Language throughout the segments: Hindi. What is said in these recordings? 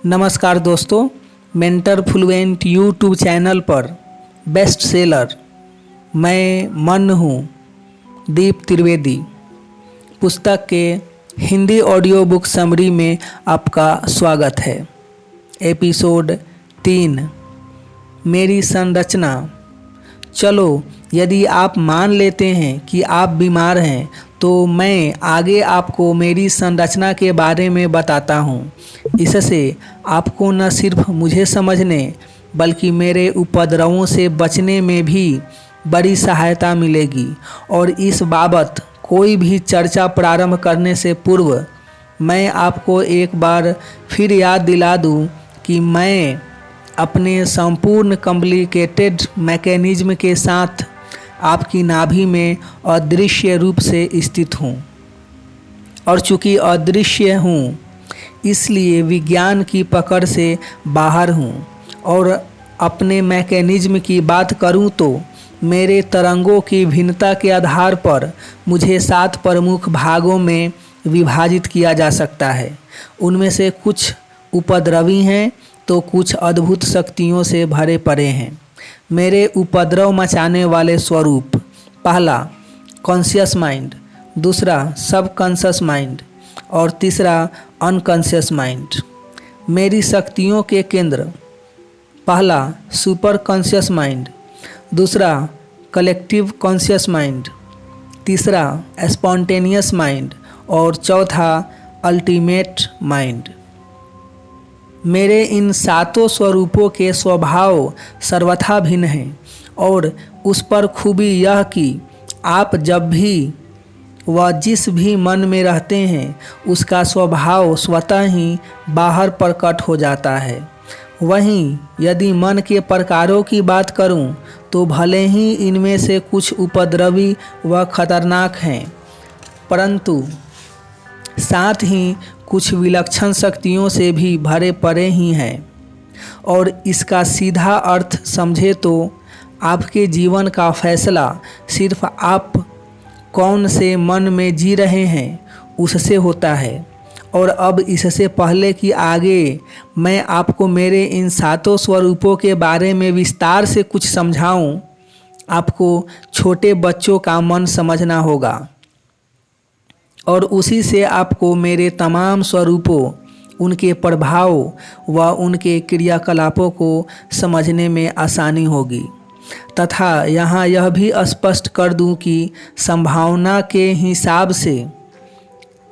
नमस्कार दोस्तों, मेंटर फ्लुएंट यूट्यूब चैनल पर बेस्ट सेलर मैं मन हूँ दीप त्रिवेदी पुस्तक के हिंदी ऑडियो बुक समरी में आपका स्वागत है। एपिसोड 3 मेरी संरचना। चलो, यदि आप मान लेते हैं कि आप बीमार हैं तो मैं आगे आपको मेरी संरचना के बारे में बताता हूँ। इससे आपको न सिर्फ मुझे समझने बल्कि मेरे उपद्रवों से बचने में भी बड़ी सहायता मिलेगी। और इस बाबत कोई भी चर्चा प्रारंभ करने से पूर्व मैं आपको एक बार फिर याद दिला दूँ कि मैं अपने संपूर्ण कॉम्प्लिकेटेड मैकेनिज्म के साथ आपकी नाभि में अदृश्य रूप से स्थित हूँ। और चूँकि अदृश्य हूँ इसलिए विज्ञान की पकड़ से बाहर हूँ। और अपने मैकेनिज्म की बात करूँ तो मेरे तरंगों की भिन्नता के आधार पर मुझे 7 प्रमुख भागों में विभाजित किया जा सकता है। उनमें से कुछ उपद्रवी हैं तो कुछ अद्भुत शक्तियों से भरे पड़े हैं। मेरे उपद्रव मचाने वाले स्वरूप: पहला कॉन्शियस माइंड, दूसरा सबकॉन्शियस माइंड और तीसरा अनकॉन्शियस माइंड। मेरी शक्तियों के केंद्र: पहला सुपर कॉन्शियस माइंड, दूसरा कलेक्टिव कॉन्शियस माइंड, तीसरा स्पॉन्टेनियस माइंड और चौथा अल्टीमेट माइंड। मेरे इन 7 स्वरूपों के स्वभाव सर्वथा भिन्न हैं और उस पर खूबी यह कि आप जब भी व जिस भी मन में रहते हैं उसका स्वभाव स्वतः ही बाहर प्रकट हो जाता है। वहीं यदि मन के प्रकारों की बात करूं तो भले ही इनमें से कुछ उपद्रवी व खतरनाक हैं परंतु साथ ही कुछ विलक्षण शक्तियों से भी भरे पड़े ही हैं। और इसका सीधा अर्थ समझे तो आपके जीवन का फैसला सिर्फ आप कौन से मन में जी रहे हैं उससे होता है। और अब इससे पहले कि आगे मैं आपको मेरे इन 7 स्वरूपों के बारे में विस्तार से कुछ समझाऊं, आपको छोटे बच्चों का मन समझना होगा और उसी से आपको मेरे तमाम स्वरूपों, उनके प्रभाव व उनके क्रियाकलापों को समझने में आसानी होगी। तथा यहाँ यह भी स्पष्ट कर दूं कि संभावना के हिसाब से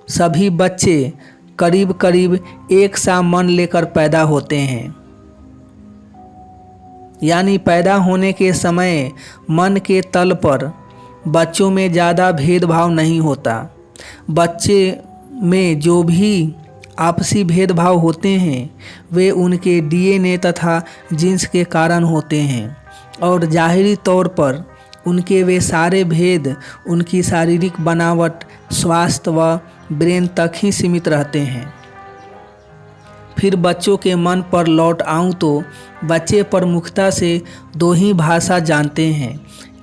सभी बच्चे करीब करीब एक सा मन लेकर पैदा होते हैं। यानी पैदा होने के समय मन के तल पर बच्चों में ज़्यादा भेदभाव नहीं होता। बच्चे में जो भी आपसी भेदभाव होते हैं वे उनके डीएनए तथा जीन्स के कारण होते हैं और जाहिरी तौर पर उनके वे सारे भेद उनकी शारीरिक बनावट, स्वास्थ्य व ब्रेन तक ही सीमित रहते हैं। फिर बच्चों के मन पर लौट आऊं तो बच्चे प्रमुखता से 2 ही भाषा जानते हैं,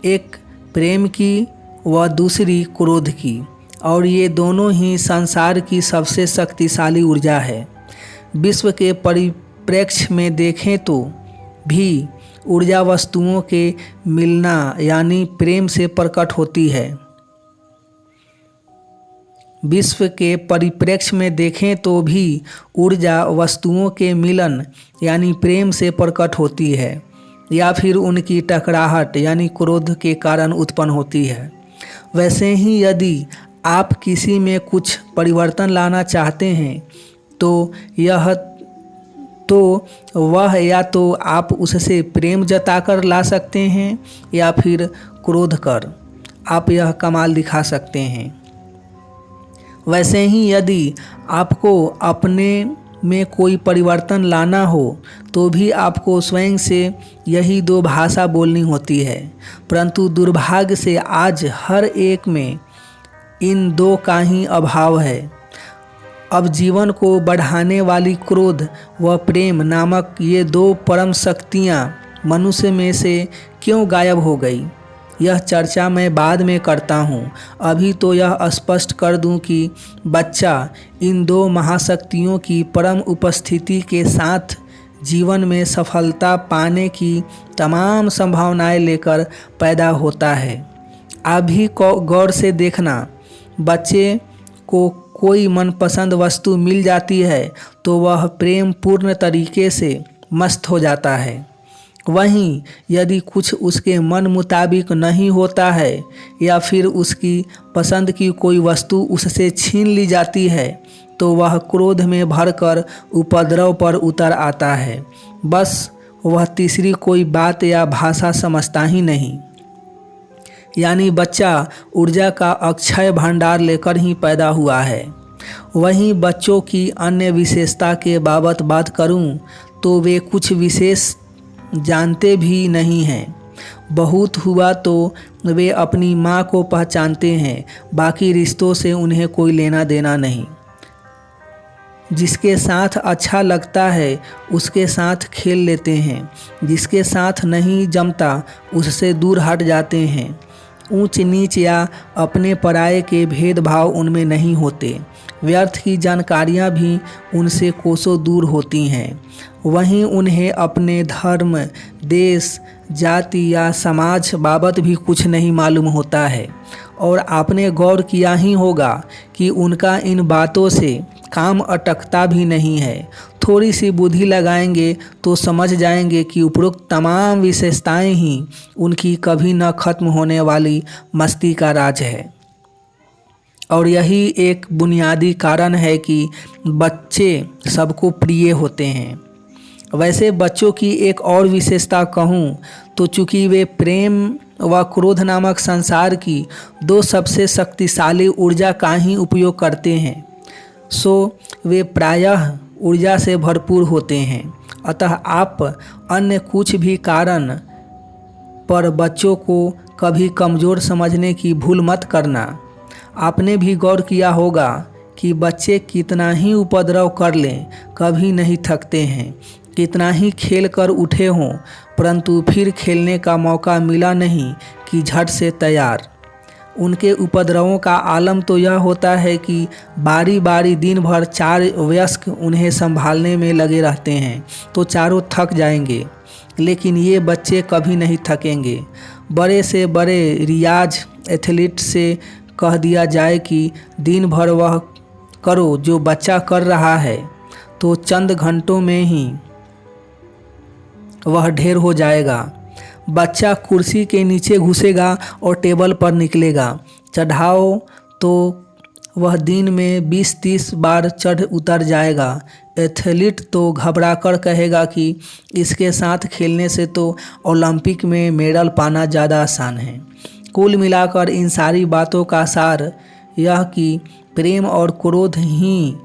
एक प्रेम की व दूसरी क्रोध की। और ये दोनों ही संसार की सबसे शक्तिशाली ऊर्जा है। विश्व के परिप्रेक्ष्य में देखें तो भी ऊर्जा वस्तुओं के मिलना यानी प्रेम से प्रकट होती है। विश्व के परिप्रेक्ष्य में देखें तो भी ऊर्जा वस्तुओं के मिलन यानी प्रेम से प्रकट होती है या फिर उनकी टकराहट यानी क्रोध के कारण उत्पन्न होती है। वैसे ही यदि आप किसी में कुछ परिवर्तन लाना चाहते हैं तो वह या तो आप उससे प्रेम जताकर ला सकते हैं या फिर क्रोध कर आप यह कमाल दिखा सकते हैं। वैसे ही यदि आपको अपने में कोई परिवर्तन लाना हो तो भी आपको स्वयं से यही 2 भाषा बोलनी होती है। परंतु दुर्भाग्य से आज हर एक में इन 2 का ही अभाव है। अब जीवन को बढ़ाने वाली क्रोध व प्रेम नामक ये 2 परम शक्तियाँ मनुष्य में से क्यों गायब हो गई? यह चर्चा मैं बाद में करता हूँ। अभी तो यह स्पष्ट कर दूँ कि बच्चा इन दो महाशक्तियों की परम उपस्थिति के साथ जीवन में सफलता पाने की तमाम संभावनाएं लेकर पैदा होता है। आप भी गौर से देखना, बच्चे को कोई मनपसंद वस्तु मिल जाती है तो वह प्रेम पूर्ण तरीके से मस्त हो जाता है। वहीं यदि कुछ उसके मन मुताबिक नहीं होता है या फिर उसकी पसंद की कोई वस्तु उससे छीन ली जाती है तो वह क्रोध में भरकर उपद्रव पर उतर आता है। बस वह तीसरी कोई बात या भाषा समझता ही नहीं। यानी बच्चा ऊर्जा का अक्षय भंडार लेकर ही पैदा हुआ है। वहीं बच्चों की अन्य विशेषता के बाबत बात करूं तो वे कुछ विशेष जानते भी नहीं हैं। बहुत हुआ तो वे अपनी माँ को पहचानते हैं, बाकी रिश्तों से उन्हें कोई लेना देना नहीं। जिसके साथ अच्छा लगता है उसके साथ खेल लेते हैं, जिसके साथ नहीं जमता उससे दूर हट जाते हैं। ऊंच नीच या अपने पराये के भेदभाव उनमें नहीं होते। व्यर्थ की जानकारियां भी उनसे कोसों दूर होती हैं। वहीं उन्हें अपने धर्म, देश, जाति या समाज बाबत भी कुछ नहीं मालूम होता है। और आपने गौर किया ही होगा कि उनका इन बातों से काम अटकता भी नहीं है। थोड़ी सी बुद्धि लगाएंगे तो समझ जाएंगे कि उपरोक्त तमाम विशेषताएं ही उनकी कभी न खत्म होने वाली मस्ती का राज है। और यही एक बुनियादी कारण है कि बच्चे सबको प्रिय होते हैं। वैसे बच्चों की एक और विशेषता कहूँ तो चूँकि वे प्रेम व क्रोध नामक संसार की दो सबसे शक्तिशाली ऊर्जा का ही उपयोग करते हैं, सो वे प्रायः ऊर्जा से भरपूर होते हैं। अतः आप अन्य कुछ भी कारण पर बच्चों को कभी कमज़ोर समझने की भूल मत करना। आपने भी गौर किया होगा कि बच्चे कितना ही उपद्रव कर लें कभी नहीं थकते हैं। कितना ही खेल कर उठे हों परंतु फिर खेलने का मौका मिला नहीं कि झट से तैयार। उनके उपद्रवों का आलम तो यह होता है कि बारी बारी दिन भर चार वयस्क उन्हें संभालने में लगे रहते हैं तो चारों थक जाएंगे, लेकिन ये बच्चे कभी नहीं थकेंगे। बड़े से बड़े रियाज एथलीट से कह दिया जाए कि दिन भर वह करो जो बच्चा कर रहा है तो चंद घंटों में ही वह ढेर हो जाएगा। बच्चा कुर्सी के नीचे घुसेगा और टेबल पर निकलेगा। चढ़ाओ तो वह दिन में 20-30 बार चढ़ उतर जाएगा। एथलीट तो घबराकर कहेगा कि इसके साथ खेलने से तो ओलंपिक में मेडल पाना ज़्यादा आसान है। कुल मिलाकर इन सारी बातों का सार यह कि प्रेम और क्रोध ही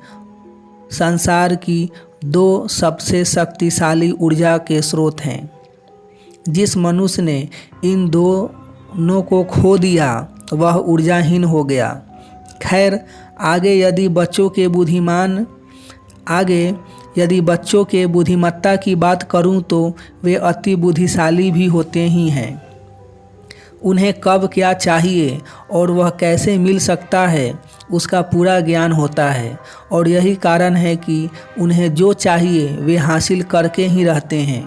संसार की दो सबसे शक्तिशाली ऊर्जा के स्रोत हैं। जिस मनुष्य ने इन दोनों को खो दिया वह ऊर्जाहीन हो गया। खैर, आगे यदि बच्चों के बुद्धिमत्ता की बात करूं तो वे अति बुद्धिशाली भी होते ही हैं। उन्हें कब क्या चाहिए और वह कैसे मिल सकता है उसका पूरा ज्ञान होता है और यही कारण है कि उन्हें जो चाहिए वे हासिल करके ही रहते हैं।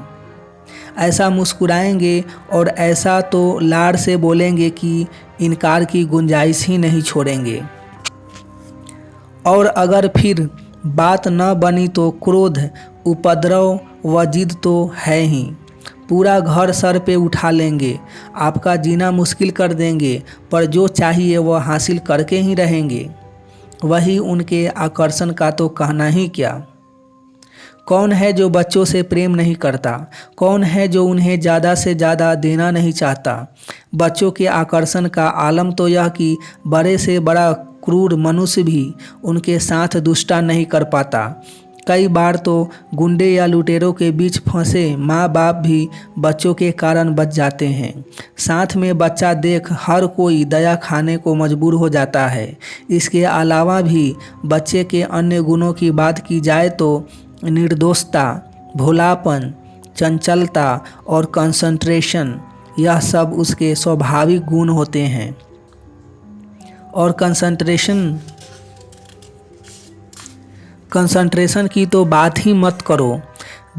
ऐसा मुस्कुराएंगे और ऐसा तो लाड़ से बोलेंगे कि इनकार की गुंजाइश ही नहीं छोड़ेंगे। और अगर फिर बात न बनी तो क्रोध, उपद्रव व जिद तो है ही। पूरा घर सर पे उठा लेंगे, आपका जीना मुश्किल कर देंगे, पर जो चाहिए वह हासिल करके ही रहेंगे। वही उनके आकर्षण का तो कहना ही क्या। कौन है जो बच्चों से प्रेम नहीं करता? कौन है जो उन्हें ज़्यादा से ज़्यादा देना नहीं चाहता? बच्चों के आकर्षण का आलम तो यह कि बड़े से बड़ा क्रूर मनुष्य भी उनके साथ दुष्टा नहीं कर पाता। कई बार तो गुंडे या लुटेरों के बीच फंसे माँ बाप भी बच्चों के कारण बच जाते हैं। साथ में बच्चा देख हर कोई दया खाने को मजबूर हो जाता है। इसके अलावा भी बच्चे के अन्य गुणों की बात की जाए तो निर्दोषता, भोलापन, चंचलता और कंसंट्रेशन यह सब उसके स्वाभाविक गुण होते हैं। और कंसंट्रेशन की तो बात ही मत करो,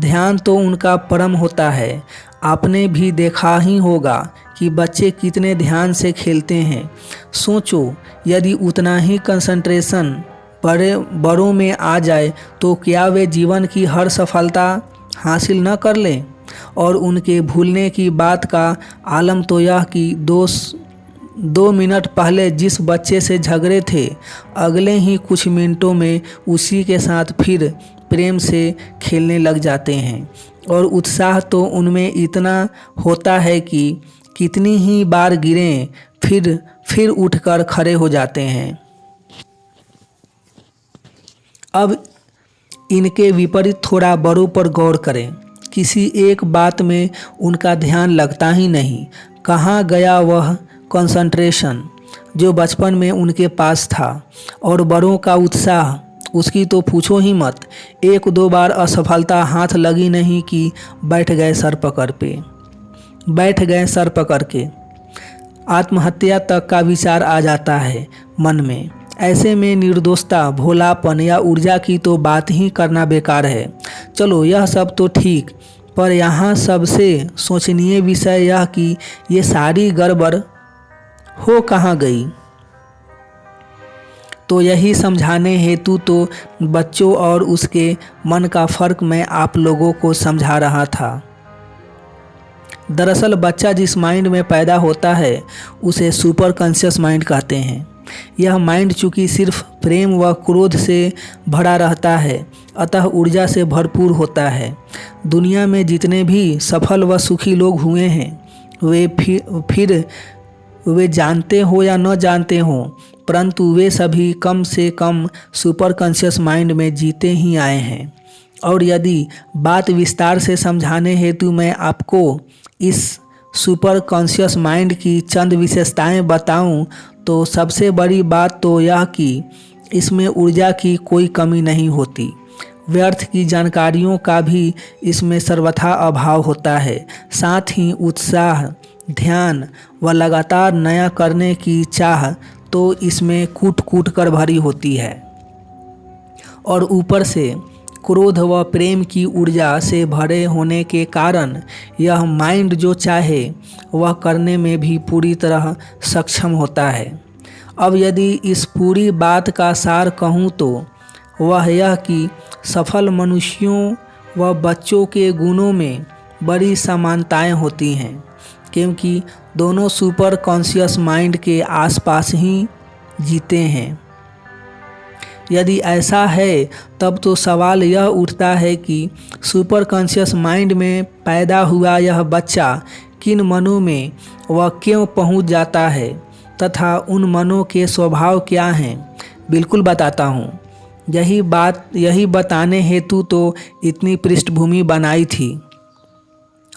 ध्यान तो उनका परम होता है। आपने भी देखा ही होगा कि बच्चे कितने ध्यान से खेलते हैं। सोचो, यदि उतना ही कंसंट्रेशन बड़ों में आ जाए तो क्या वे जीवन की हर सफलता हासिल न कर लें। और उनके भूलने की बात का आलम तो यह कि 2 मिनट पहले जिस बच्चे से झगड़े थे, अगले ही कुछ मिनटों में उसी के साथ फिर प्रेम से खेलने लग जाते हैं। और उत्साह तो उनमें इतना होता है कि कितनी ही बार गिरें फिर उठकर खड़े हो जाते हैं। अब इनके विपरीत थोड़ा बड़ों पर गौर करें। किसी एक बात में उनका ध्यान लगता ही नहीं। कहाँ गया वह कंसंट्रेशन जो बचपन में उनके पास था। और बड़ों का उत्साह, उसकी तो पूछो ही मत। 1-2 बार असफलता हाथ लगी नहीं कि बैठ गए सर पकड़ के। आत्महत्या तक का विचार आ जाता है मन में। ऐसे में निर्दोषता, भोलापन या ऊर्जा की तो बात ही करना बेकार है। चलो यह सब तो ठीक, पर यहाँ सबसे सोचनीय विषय यह कि ये सारी गड़बड़ हो कहाँ गई। तो यही समझाने हेतु तो बच्चों और उसके मन का फर्क मैं आप लोगों को समझा रहा था। दरअसल बच्चा जिस माइंड में पैदा होता है उसे सुपर कॉन्शियस माइंड कहते हैं। यह माइंड चूँकि सिर्फ प्रेम व क्रोध से भरा रहता है, अतः ऊर्जा से भरपूर होता है। दुनिया में जितने भी सफल व सुखी लोग हुए हैं, वे जानते हो या न जानते हो, परंतु वे सभी कम से कम सुपर कॉन्शियस माइंड में जीते ही आए हैं। और यदि बात विस्तार से समझाने हेतु मैं आपको इस सुपर कॉन्शियस माइंड की चंद विशेषताएं बताऊं, तो सबसे बड़ी बात तो यह कि इसमें ऊर्जा की कोई कमी नहीं होती। व्यर्थ की जानकारियों का भी इसमें सर्वथा अभाव होता है। साथ ही उत्साह, ध्यान व लगातार नया करने की चाह तो इसमें कूट कूट कर भरी होती है। और ऊपर से क्रोध व प्रेम की ऊर्जा से भरे होने के कारण यह माइंड जो चाहे वह करने में भी पूरी तरह सक्षम होता है। अब यदि इस पूरी बात का सार कहूँ तो वह यह कि सफल मनुष्यों व बच्चों के गुणों में बड़ी समानताएं होती हैं, क्योंकि दोनों सुपर कॉन्शियस माइंड के आसपास ही जीते हैं। यदि ऐसा है तब तो सवाल यह उठता है कि सुपर कॉन्शियस माइंड में पैदा हुआ यह बच्चा किन मनों में वह क्यों पहुंच जाता है तथा उन मनों के स्वभाव क्या हैं। बिल्कुल बताता हूँ। यही बताने हेतु तो इतनी पृष्ठभूमि बनाई थी,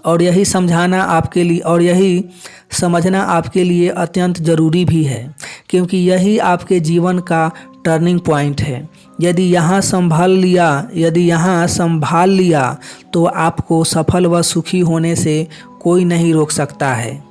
और यही समझना आपके लिए अत्यंत ज़रूरी भी है, क्योंकि यही आपके जीवन का टर्निंग पॉइंट है। यदि यहाँ संभाल लिया तो आपको सफल व सुखी होने से कोई नहीं रोक सकता है।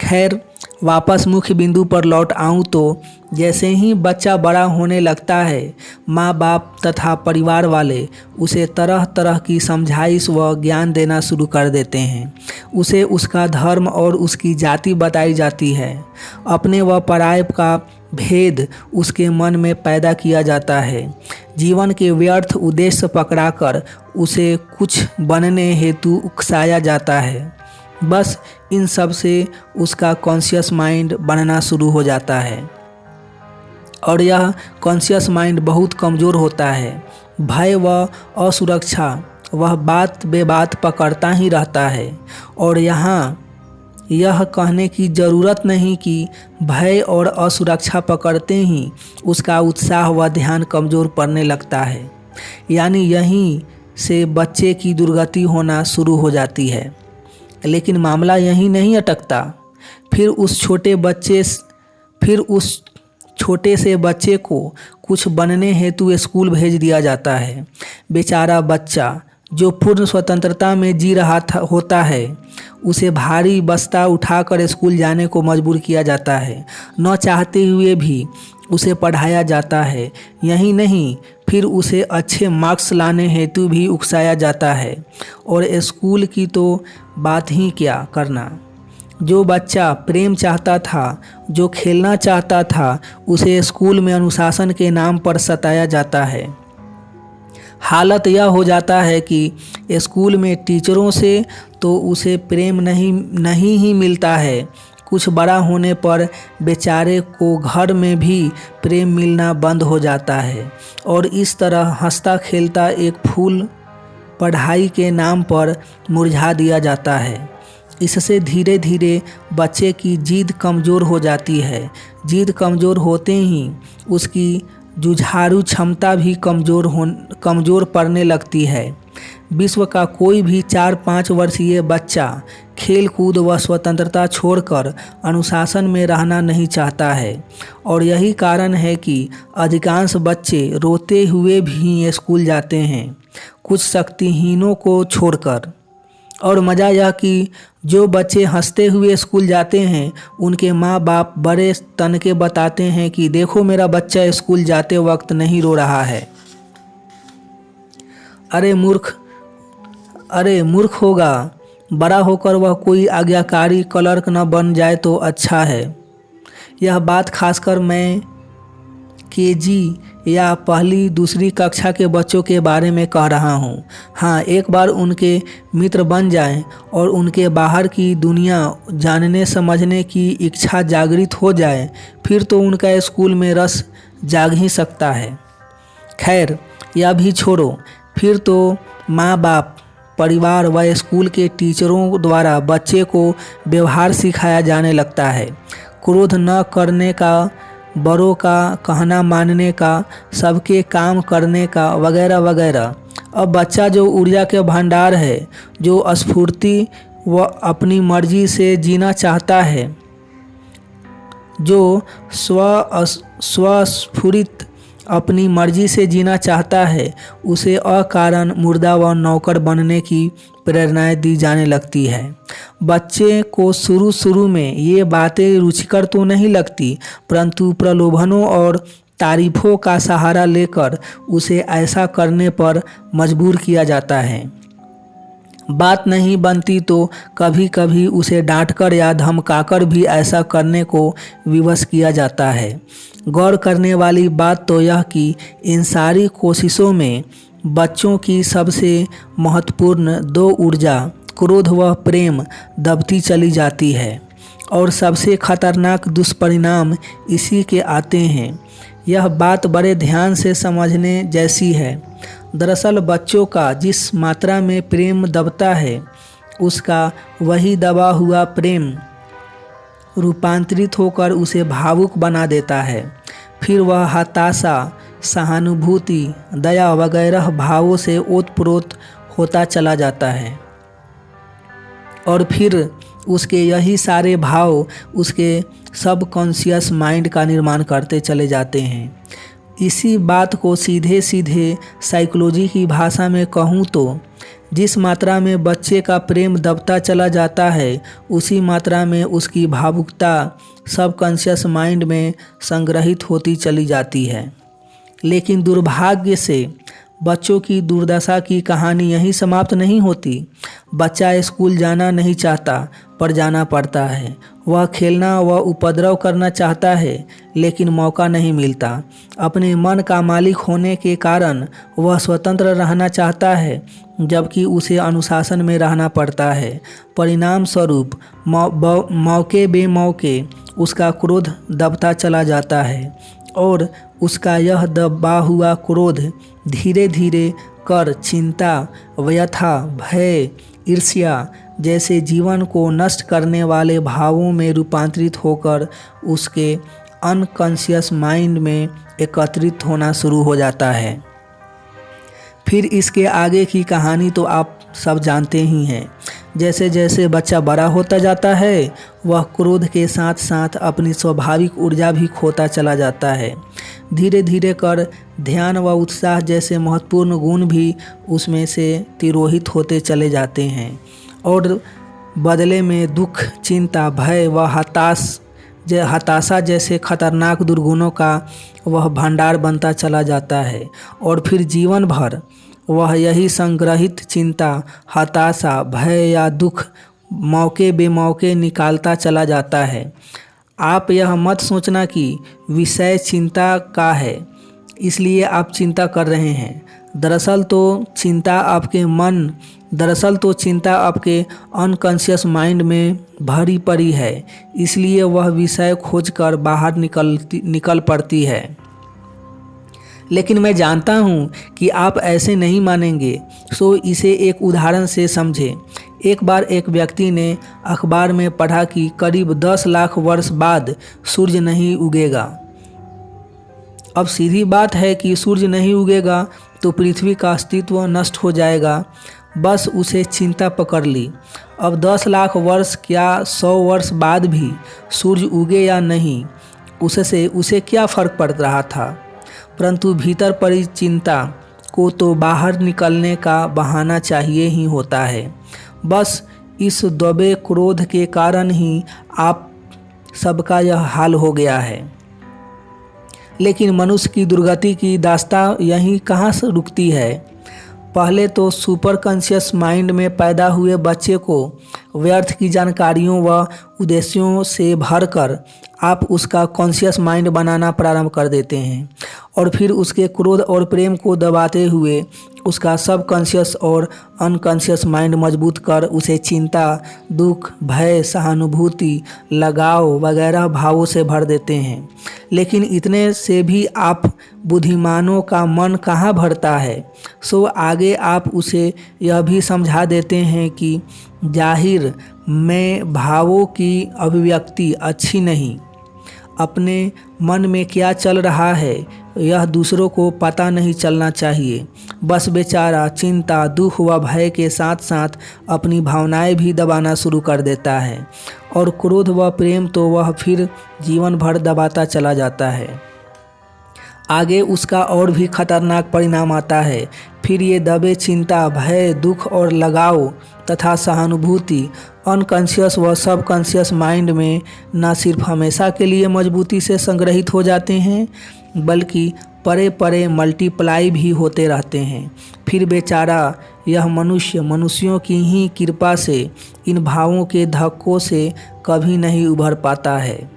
खैर, वापस मुख्य बिंदु पर लौट आऊँ तो जैसे ही बच्चा बड़ा होने लगता है, माँ बाप तथा परिवार वाले उसे तरह तरह की समझाइश व ज्ञान देना शुरू कर देते हैं। उसे उसका धर्म और उसकी जाति बताई जाती है। अपने व पराये का भेद उसके मन में पैदा किया जाता है। जीवन के व्यर्थ उद्देश्य पकड़ाकर उसे कुछ बनने हेतु उकसाया जाता है। बस इन सब से उसका कॉन्शियस माइंड बनना शुरू हो जाता है, और यह कॉन्शियस माइंड बहुत कमज़ोर होता है। भय व असुरक्षा वह बात बेबात पकड़ता ही रहता है। और यहाँ यह कहने की ज़रूरत नहीं कि भय और असुरक्षा पकड़ते ही उसका उत्साह व ध्यान कमज़ोर पड़ने लगता है। यानी यहीं से बच्चे की दुर्गति होना शुरू हो जाती है। लेकिन मामला यहीं नहीं अटकता। फिर उस छोटे से बच्चे को कुछ बनने हेतु स्कूल भेज दिया जाता है। बेचारा बच्चा जो पूर्ण स्वतंत्रता में जी रहा होता है उसे भारी बस्ता उठाकर स्कूल जाने को मजबूर किया जाता है। न चाहते हुए भी उसे पढ़ाया जाता है। यही नहीं, फिर उसे अच्छे मार्क्स लाने हेतु भी उकसाया जाता है। और स्कूल की तो बात ही क्या करना। जो बच्चा प्रेम चाहता था, जो खेलना चाहता था, उसे स्कूल में अनुशासन के नाम पर सताया जाता है। हालत यह हो जाता है कि स्कूल में टीचरों से तो उसे प्रेम नहीं ही मिलता है, कुछ बड़ा होने पर बेचारे को घर में भी प्रेम मिलना बंद हो जाता है। और इस तरह हंसता खेलता एक फूल पढ़ाई के नाम पर मुरझा दिया जाता है। इससे धीरे धीरे बच्चे की जिद कमज़ोर हो जाती है। जिद कमज़ोर होते ही उसकी जुझारू क्षमता भी कमज़ोर पड़ने लगती है। विश्व का कोई भी 4-5 वर्षीय बच्चा खेल कूद व स्वतंत्रता छोड़कर अनुशासन में रहना नहीं चाहता है। और यही कारण है कि अधिकांश बच्चे रोते हुए भी स्कूल जाते हैं, कुछ शक्तिहीनों को छोड़कर। और मज़ा यह कि जो बच्चे हंसते हुए स्कूल जाते हैं उनके माँ बाप बड़े तनके बताते हैं कि देखो मेरा बच्चा स्कूल जाते वक्त नहीं रो रहा है। अरे मूर्ख होगा, बड़ा होकर वह कोई आज्ञाकारी क्लर्क न बन जाए तो अच्छा है। यह बात खासकर मैं केजी या पहली दूसरी कक्षा के बच्चों के बारे में कह रहा हूँ। हाँ, एक बार उनके मित्र बन जाएं और उनके बाहर की दुनिया जानने समझने की इच्छा जागृत हो जाए, फिर तो उनका स्कूल में रस जाग ही सकता है। खैर, यह भी छोड़ो, फिर तो माँ बाप, परिवार व स्कूल के टीचरों द्वारा बच्चे को व्यवहार सिखाया जाने लगता है। क्रोध न करने का, बड़ों का कहना मानने का, सबके काम करने का, वगैरह वगैरह। अब बच्चा जो ऊर्जा के भंडार है, जो स्फूर्ति व अपनी मर्जी से जीना चाहता है, जो स्वस्फुरित अपनी मर्जी से जीना चाहता है, उसे अकारण मुर्दा व नौकर बनने की प्रेरणाएं दी जाने लगती है। बच्चे को शुरू में ये बातें रुचिकर तो नहीं लगती, परंतु प्रलोभनों और तारीफों का सहारा लेकर उसे ऐसा करने पर मजबूर किया जाता है। बात नहीं बनती तो कभी कभी उसे डांटकर या धमकाकर भी ऐसा करने को विवश किया जाता है। गौर करने वाली बात तो यह कि इन सारी कोशिशों में बच्चों की सबसे महत्वपूर्ण 2 ऊर्जा, क्रोध व प्रेम, दबती चली जाती है। और सबसे खतरनाक दुष्परिणाम इसी के आते हैं। यह बात बड़े ध्यान से समझने जैसी है। दरअसल बच्चों का जिस मात्रा में प्रेम दबता है, उसका वही दबा हुआ प्रेम रूपांतरित होकर उसे भावुक बना देता है। फिर वह हताशा, सहानुभूति, दया वगैरह भावों से ओतप्रोत होता चला जाता है। और फिर उसके यही सारे भाव उसके सबकॉन्शियस माइंड का निर्माण करते चले जाते हैं। इसी बात को सीधे सीधे साइकोलॉजी की भाषा में कहूँ तो जिस मात्रा में बच्चे का प्रेम दबता चला जाता है, उसी मात्रा में उसकी भावुकता सबकॉन्शियस माइंड में संग्रहित होती चली जाती है। लेकिन दुर्भाग्य से बच्चों की दुर्दशा की कहानी यहीं समाप्त नहीं होती। बच्चा स्कूल जाना नहीं चाहता पर जाना पड़ता है। वह खेलना व उपद्रव करना चाहता है लेकिन मौका नहीं मिलता। अपने मन का मालिक होने के कारण वह स्वतंत्र रहना चाहता है जबकि उसे अनुशासन में रहना पड़ता है। परिणाम स्वरूप मौके बेमौके उसका क्रोध दबता चला जाता है और उसका यह दबा हुआ क्रोध धीरे धीरे कर चिंता, व्यथा, भय, ईर्ष्या जैसे जीवन को नष्ट करने वाले भावों में रूपांतरित होकर उसके अनकॉन्शियस माइंड में एकत्रित होना शुरू हो जाता है। फिर इसके आगे की कहानी तो आप सब जानते ही हैं। जैसे जैसे बच्चा बड़ा होता जाता है, वह क्रोध के साथ साथ अपनी स्वाभाविक ऊर्जा भी खोता चला जाता है। धीरे धीरे कर ध्यान व उत्साह जैसे महत्वपूर्ण गुण भी उसमें से तिरोहित होते चले जाते हैं और बदले में दुख, चिंता, भय व हताशा जैसे खतरनाक दुर्गुणों का वह भंडार बनता चला जाता है और फिर जीवन भर वह यही संग्रहित चिंता, हताशा, भय या दुख मौके बेमौके निकालता चला जाता है। आप यह मत सोचना कि विषय चिंता का है इसलिए आप चिंता कर रहे हैं। दरअसल तो चिंता आपके अनकॉन्शियस माइंड में भरी पड़ी है, इसलिए वह विषय खोजकर बाहर निकल पड़ती है। लेकिन मैं जानता हूँ कि आप ऐसे नहीं मानेंगे, सो इसे एक उदाहरण से समझें। एक बार एक व्यक्ति ने अखबार में पढ़ा कि करीब 10 लाख वर्ष बाद सूर्य नहीं उगेगा। अब सीधी बात है कि सूर्य नहीं उगेगा तो पृथ्वी का अस्तित्व नष्ट हो जाएगा। बस उसे चिंता पकड़ ली। अब 10 लाख वर्ष क्या 100 वर्ष बाद भी सूर्य उगे या नहीं, उससे उसे क्या फर्क पड़ रहा था। परंतु भीतर पड़ी चिंता को तो बाहर निकलने का बहाना चाहिए ही होता है। बस इस दबे क्रोध के कारण ही आप सबका यह हाल हो गया है। लेकिन मनुष्य की दुर्गति की दास्तां यहीं कहाँ से रुकती है। पहले तो सुपर कॉन्शियस माइंड में पैदा हुए बच्चे को व्यर्थ की जानकारियों व उद्देश्यों से भरकर आप उसका कॉन्शियस माइंड बनाना प्रारंभ कर देते हैं और फिर उसके क्रोध और प्रेम को दबाते हुए उसका सब कॉन्शियस और अनकॉन्शियस माइंड मजबूत कर उसे चिंता, दुख, भय, सहानुभूति, लगाव वगैरह भावों से भर देते हैं। लेकिन इतने से भी आप बुद्धिमानों का मन कहाँ भरता है। सो आगे आप उसे यह भी समझा देते हैं कि जाहिर में भावों की अभिव्यक्ति अच्छी नहीं। अपने मन में क्या चल रहा है यह दूसरों को पता नहीं चलना चाहिए। बस बेचारा चिंता, दुख व भय के साथ साथ अपनी भावनाएं भी दबाना शुरू कर देता है और क्रोध व प्रेम तो वह फिर जीवन भर दबाता चला जाता है। आगे उसका और भी खतरनाक परिणाम आता है। फिर ये दबे चिंता, भय, दुख और लगाव तथा सहानुभूति अनकॉन्शियस व सब कॉन्शियस माइंड में न सिर्फ हमेशा के लिए मजबूती से संग्रहित हो जाते हैं बल्कि परे परे मल्टीप्लाई भी होते रहते हैं। फिर बेचारा यह मनुष्यों की ही कृपा से इन भावों के धक्कों से कभी नहीं उभर पाता है।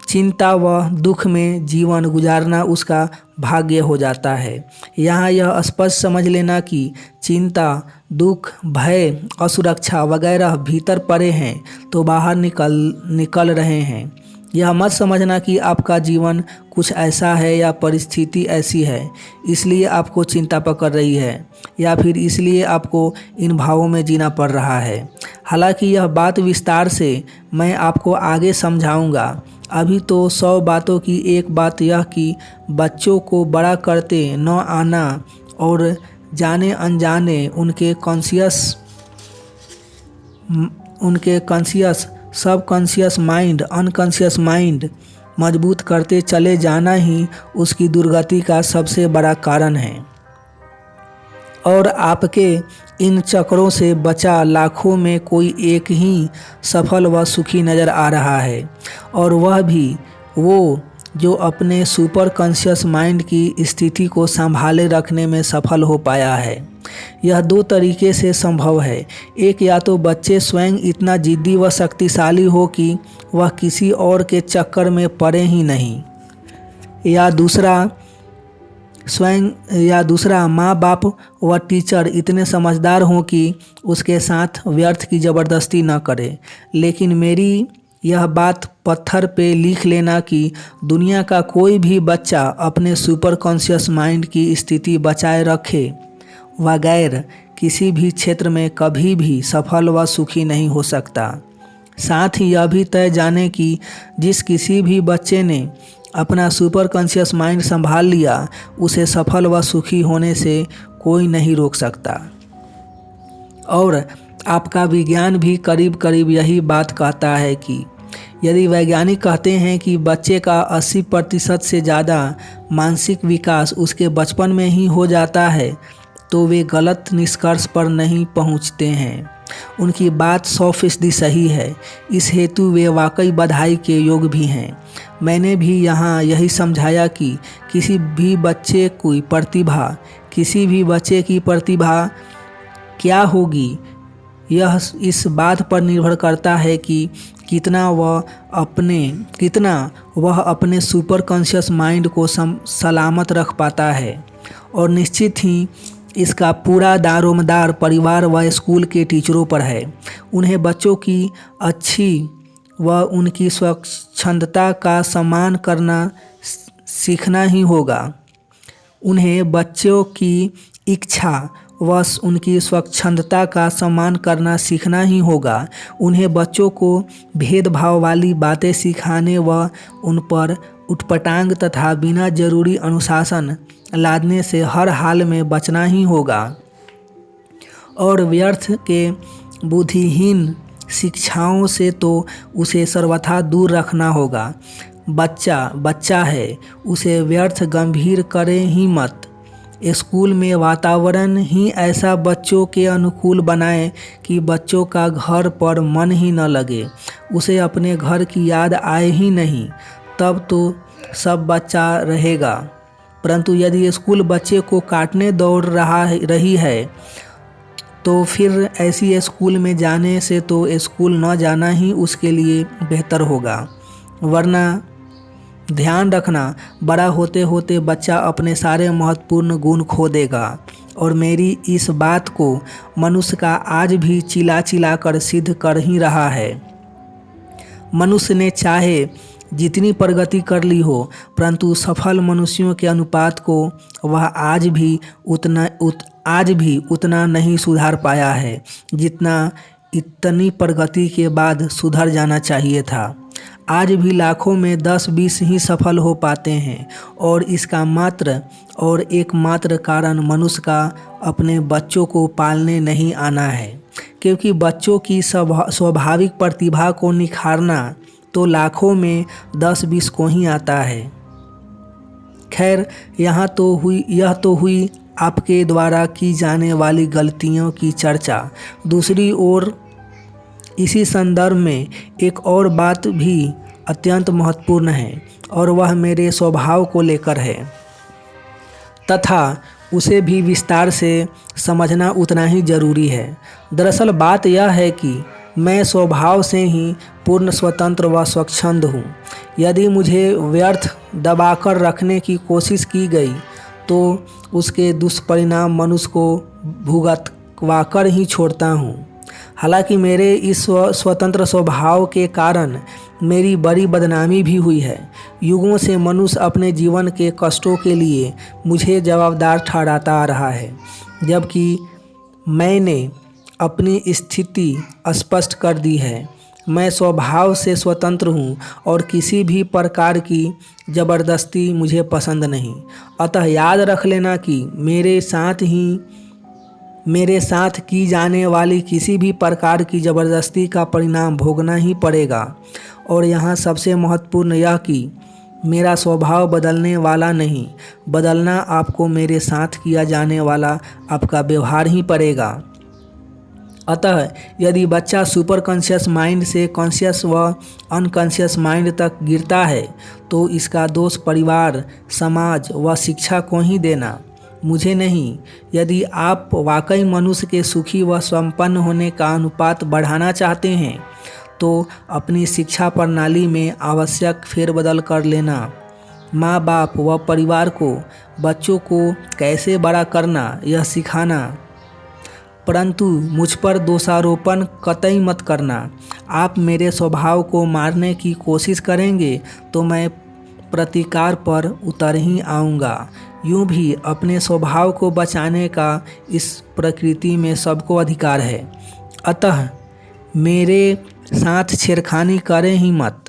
चिंता व दुख में जीवन गुजारना उसका भाग्य हो जाता है। यहाँ यह स्पष्ट समझ लेना कि चिंता, दुख, भय, असुरक्षा वगैरह भीतर पड़े हैं तो बाहर निकल रहे हैं। यह मत समझना कि आपका जीवन कुछ ऐसा है या परिस्थिति ऐसी है इसलिए आपको चिंता पकड़ रही है या फिर इसलिए आपको इन भावों में जीना पड़ रहा है। हालांकि यह बात विस्तार से मैं आपको आगे समझाऊंगा। अभी तो 100 बातों की एक बात यह कि बच्चों को बड़ा करते न आना और जाने अनजाने उनके कॉन्शियस सब कॉन्शियस माइंड, अनकॉन्शियस माइंड मजबूत करते चले जाना ही उसकी दुर्गति का सबसे बड़ा कारण है। और आपके इन चक्रों से बचा लाखों में कोई एक ही सफल व सुखी नज़र आ रहा है और वह भी वो जो अपने सुपर कॉन्शियस माइंड की स्थिति को संभाले रखने में सफल हो पाया है। यह 2 तरीके से संभव है। एक, या तो बच्चे स्वयं इतना जिद्दी व शक्तिशाली हो कि वह किसी और के चक्कर में पड़े ही नहीं, या दूसरा माँ बाप व टीचर इतने समझदार हों कि उसके साथ व्यर्थ की ज़बरदस्ती न करे। लेकिन मेरी यह बात पत्थर पे लिख लेना कि दुनिया का कोई भी बच्चा अपने सुपर कॉन्शियस माइंड की स्थिति बचाए रखे बगैर किसी भी क्षेत्र में कभी भी सफल व सुखी नहीं हो सकता। साथ ही यह भी तय जाने कि जिस किसी भी बच्चे ने अपना सुपर कॉन्शियस माइंड संभाल लिया उसे सफल व सुखी होने से कोई नहीं रोक सकता। और आपका विज्ञान भी करीब करीब यही बात कहता है कि यदि वैज्ञानिक कहते हैं कि बच्चे का 80% से ज़्यादा मानसिक विकास उसके बचपन में ही हो जाता है, तो वे गलत निष्कर्ष पर नहीं पहुंचते हैं। उनकी बात 100% सही है। इस हेतु वे वाकई बधाई के योग्य भी हैं। मैंने भी यहाँ यही समझाया कि किसी भी बच्चे की प्रतिभा क्या होगी, यह इस बात पर निर्भर करता है कि कितना वह अपने सुपर कॉन्शियस माइंड को सलामत रख पाता है। और निश्चित ही इसका पूरा दारोमदार परिवार व स्कूल के टीचरों पर है। उन्हें बच्चों की अच्छी व उनकी स्वच्छंदता का सम्मान करना सीखना ही होगा। उन्हें बच्चों की इच्छा व उनकी स्वच्छंदता का सम्मान करना सीखना ही होगा। उन्हें बच्चों को भेदभाव वाली बातें सिखाने व उन पर उटपटांग तथा बिना जरूरी अनुशासन लादने से हर हाल में बचना ही होगा। और व्यर्थ के बुद्धिहीन शिक्षाओं से तो उसे सर्वथा दूर रखना होगा। बच्चा है, उसे व्यर्थ गंभीर करें ही मत। स्कूल में वातावरण ही ऐसा बच्चों के अनुकूल बनाएं कि बच्चों का घर पर मन ही न लगे, उसे अपने घर की याद आए ही नहीं, तब तो सब बच्चा रहेगा। परंतु यदि स्कूल बच्चे को काटने दौड़ रही है, तो फिर ऐसी स्कूल में जाने से तो स्कूल न जाना ही उसके लिए बेहतर होगा। वरना ध्यान रखना, बड़ा होते होते बच्चा अपने सारे महत्वपूर्ण गुण खो देगा। और मेरी इस बात को मनुष्य का आज भी चिल्ला कर सिद्ध कर ही रहा है। मनुष्य ने चाहे जितनी प्रगति कर ली हो, परंतु सफल मनुष्यों के अनुपात को वह आज भी उतना नहीं सुधार पाया है जितना इतनी प्रगति के बाद सुधर जाना चाहिए था। आज भी लाखों में 10-20 ही सफल हो पाते हैं, और इसका एकमात्र कारण मनुष्य का अपने बच्चों को पालने नहीं आना है। क्योंकि बच्चों की स्वाभाविक प्रतिभा को निखारना तो लाखों में 10-20 को ही आता है। खैर, यह तो हुई आपके द्वारा की जाने वाली गलतियों की चर्चा। दूसरी ओर इसी संदर्भ में एक और बात भी अत्यंत महत्वपूर्ण है, और वह मेरे स्वभाव को लेकर है, तथा उसे भी विस्तार से समझना उतना ही जरूरी है। दरअसल बात यह है कि मैं स्वभाव से ही पूर्ण स्वतंत्र व स्वच्छंद हूँ। यदि मुझे व्यर्थ दबाकर रखने की कोशिश की गई, तो उसके दुष्परिणाम मनुष्य को भुगतवाकर ही छोड़ता हूँ। हालांकि मेरे इस स्वतंत्र स्वभाव के कारण मेरी बड़ी बदनामी भी हुई है। युगों से मनुष्य अपने जीवन के कष्टों के लिए मुझे जवाबदार ठहराता आ रहा है, जबकि मैंने अपनी स्थिति स्पष्ट कर दी है। मैं स्वभाव से स्वतंत्र हूँ और किसी भी प्रकार की ज़बरदस्ती मुझे पसंद नहीं। अतः याद रख लेना कि मेरे साथ की जाने वाली किसी भी प्रकार की ज़बरदस्ती का परिणाम भोगना ही पड़ेगा। और यहाँ सबसे महत्वपूर्ण यह कि मेरा स्वभाव बदलने वाला नहीं, बदलना आपको मेरे साथ किया जाने वाला आपका व्यवहार ही पड़ेगा। अतः यदि बच्चा सुपर कॉन्शियस माइंड से कॉन्शियस व अनकॉन्शियस माइंड तक गिरता है, तो इसका दोष परिवार, समाज व शिक्षा को ही देना, मुझे नहीं। यदि आप वाकई मनुष्य के सुखी व संपन्न होने का अनुपात बढ़ाना चाहते हैं, तो अपनी शिक्षा प्रणाली में आवश्यक फेरबदल कर लेना। माँ बाप व परिवार को बच्चों को कैसे बड़ा करना यह सिखाना, परंतु मुझ पर दोषारोपण कतई मत करना। आप मेरे स्वभाव को मारने की कोशिश करेंगे तो मैं प्रतिकार पर उतर ही आऊँगा। यूँ भी अपने स्वभाव को बचाने का इस प्रकृति में सबको अधिकार है। अतः मेरे साथ छेड़खानी करें ही मत।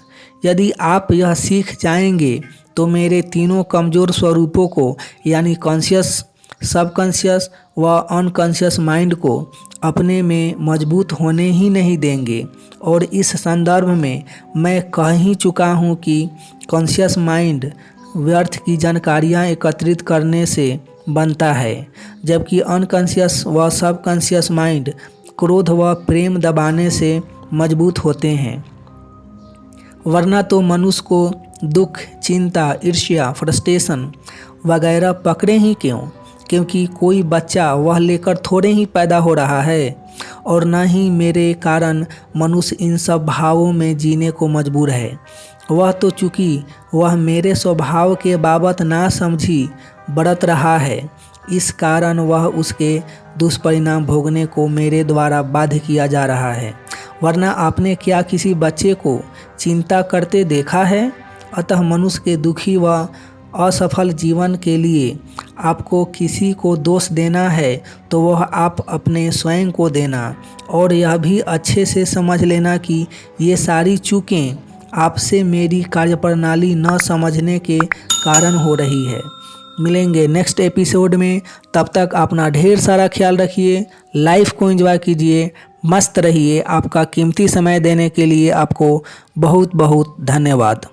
यदि आप यह सीख जाएंगे तो मेरे तीनों कमज़ोर स्वरूपों को, यानी कॉन्शियस, सबकॉन्शियस व अनकॉन्शियस माइंड को अपने में मजबूत होने ही नहीं देंगे। और इस संदर्भ में मैं कह ही चुका हूँ कि कॉन्शियस माइंड व्यर्थ की जानकारियाँ एकत्रित करने से बनता है, जबकि अनकॉन्शियस व सबकॉन्शियस माइंड क्रोध व प्रेम दबाने से मजबूत होते हैं। वरना तो मनुष्य को दुख, चिंता, ईर्ष्या, फ्रस्ट्रेशन वगैरह पकड़े ही क्यों, क्योंकि कोई बच्चा वह लेकर थोड़े ही पैदा हो रहा है। और न ही मेरे कारण मनुष्य इन सब भावों में जीने को मजबूर है। वह तो चूँकि वह मेरे स्वभाव के बाबत ना समझी बरत रहा है, इस कारण वह उसके दुष्परिणाम भोगने को मेरे द्वारा बाध्य किया जा रहा है। वरना आपने क्या किसी बच्चे को चिंता करते देखा है? अतः मनुष्य के दुखी व असफल जीवन के लिए आपको किसी को दोष देना है तो वह आप अपने स्वयं को देना। और यह भी अच्छे से समझ लेना कि ये सारी चूकें आपसे मेरी कार्यप्रणाली न समझने के कारण हो रही है। मिलेंगे नेक्स्ट एपिसोड में, तब तक अपना ढेर सारा ख्याल रखिए, लाइफ को एंजॉय कीजिए, मस्त रहिए। आपका कीमती समय देने के लिए आपको बहुत बहुत धन्यवाद।